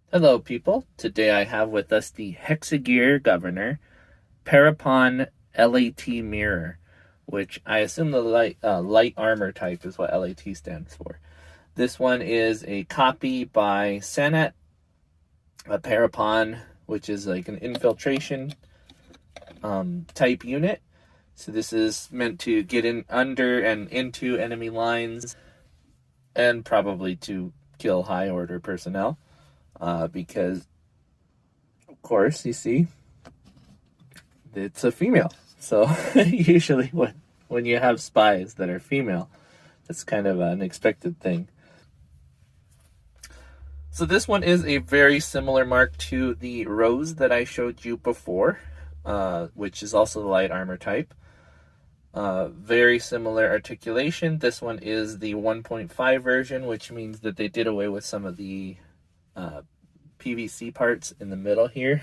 Hello, people. Today I have with us the Hexagear Governor Para-Pawn LAT Mirror, which I assume the light armor type is what LAT stands for. This one is a copy by Sanat, a Para-Pawn, which is like an infiltration type unit. So this is meant to get in under and into enemy lines and probably to kill high order personnel. Because, of course, you see, it's a female. So usually when you have spies that are female, that's kind of an expected thing. So this one is a very similar mark to the Rose that I showed you before, which is also the light armor type. Very similar articulation. This one is the 1.5 version, which means that they did away with some of the PVC parts in the middle here,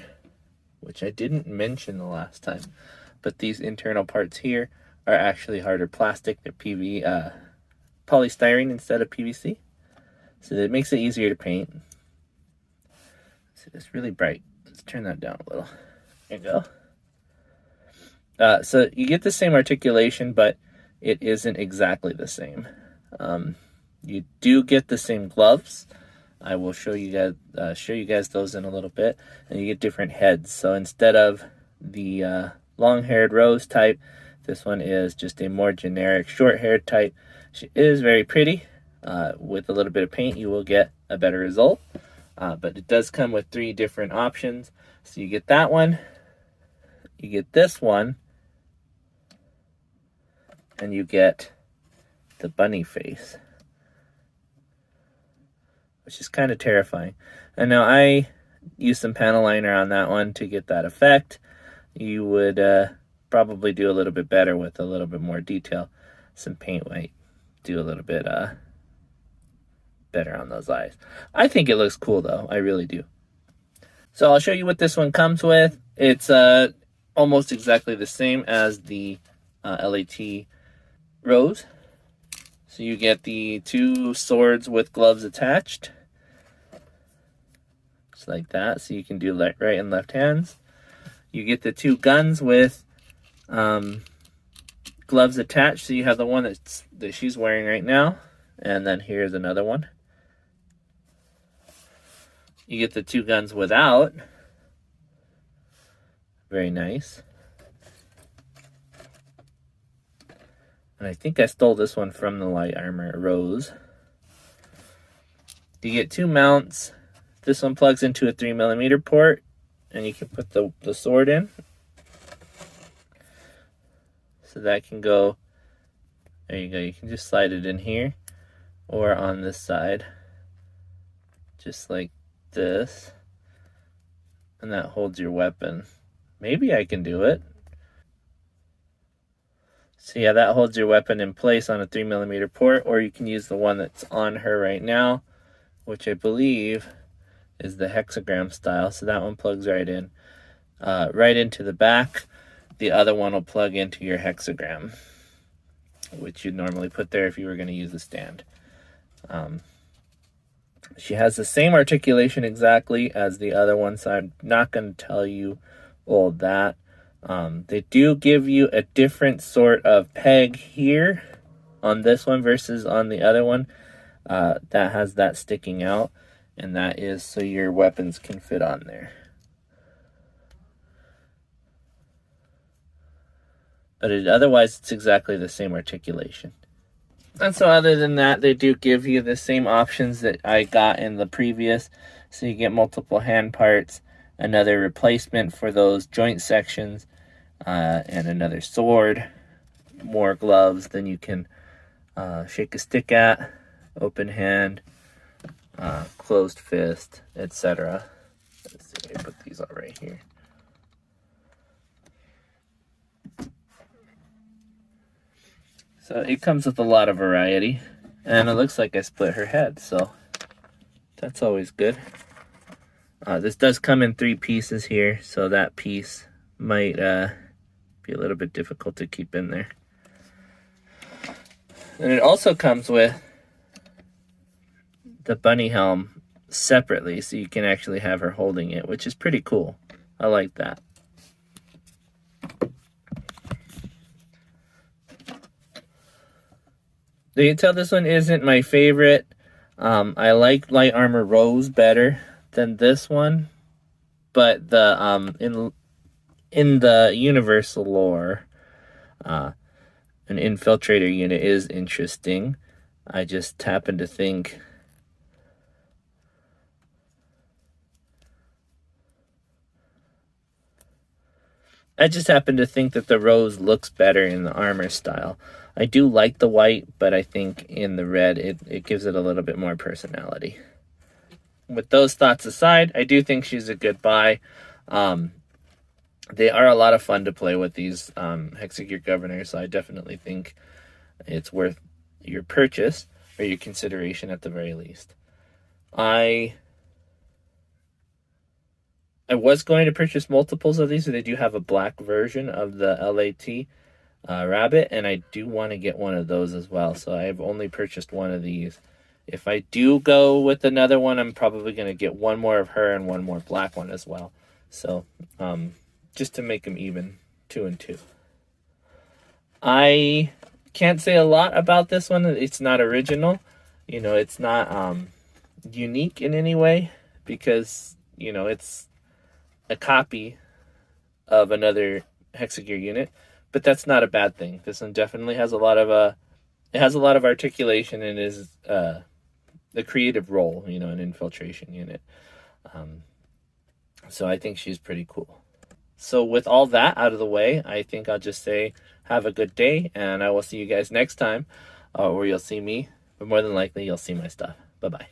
which I didn't mention the last time, but these internal parts here are actually harder plastic. They're polystyrene instead of PVC, so that makes it easier to paint. So it's really bright. Let's turn that down a little. There you go. So you get the same articulation, but it isn't exactly the same. You do get the same gloves. I will show you guys those in a little bit, and you get different heads. So instead of the long-haired Rose type, this one is just a more generic short-haired type. She is very pretty. With a little bit of paint, you will get a better result. But it does come with 3 different options. So you get that one, you get this one, and you get the bunny face, which is kind of terrifying. And now I use some panel liner on that one to get that effect. You would probably do a little bit better with a little bit more detail. Some paint might do a little bit better on those eyes. I think it looks cool though, I really do. So I'll show you what this one comes with. It's almost exactly the same as the LAT Rose. So you get the 2 swords with gloves attached, just like that. So you can do right and left hands. You get the 2 guns with gloves attached. So you have the one that she's wearing right now, and then here's another one. You get the 2 guns without. Very nice. And I think I stole this one from the light armor Rose. You get 2 mounts. This one plugs into a 3mm port, and you can put the sword in. So that can go, there you go, you can just slide it in here, or on this side, just like this. And that holds your weapon. Maybe I can do it. So yeah, that holds your weapon in place on a 3mm port, or you can use the one that's on her right now, which I believe is the hexagram style. So that one plugs right in, right into the back. The other one will plug into your hexagram, which you'd normally put there if you were going to use the stand. She has the same articulation exactly as the other one, so I'm not going to tell you all that. They do give you a different sort of peg here on this one versus on the other one. That has that sticking out, and that is so your weapons can fit on there. But otherwise, it's exactly the same articulation. And so other than that, they do give you the same options that I got in the previous. So you get multiple hand parts, another replacement for those joint sections, and another sword, more gloves than you can shake a stick at, open hand, closed fist, etc. Let's see, let me put these all right here. So it comes with a lot of variety, and it looks like I split her head, so that's always good. This does come in 3 pieces here, so that piece might be a little bit difficult to keep in there. And it also comes with the bunny helm separately, so you can actually have her holding it, which is pretty cool. I like that. You can tell this one isn't my favorite. I like Light Armor Rose better than this one, but the in the universal lore, an infiltrator unit is interesting. I just happen to think that the rose looks better in the armor style. I do like the white, but I think in the red, it gives it a little bit more personality. With those thoughts aside, I do think she's a good buy. They are a lot of fun to play with, these Hexagear Governors, so I definitely think it's worth your purchase, or your consideration at the very least. I was going to purchase multiples of these, so they do have a black version of the LAT Rabbit, and I do want to get one of those as well, so I've only purchased one of these. If I do go with another one, I'm probably going to get one more of her and one more black one as well. So, just to make them even, 2 and 2. I can't say a lot about this one. It's not original. You know, it's not unique in any way, because, you know, it's a copy of another Hexagear unit, but that's not a bad thing. This one definitely has a lot of it has a lot of articulation, and is the creative role, you know, an infiltration unit. So I think she's pretty cool. So with all that out of the way, I think I'll just say have a good day, and I will see you guys next time, or you'll see me, but more than likely you'll see my stuff. Bye-bye.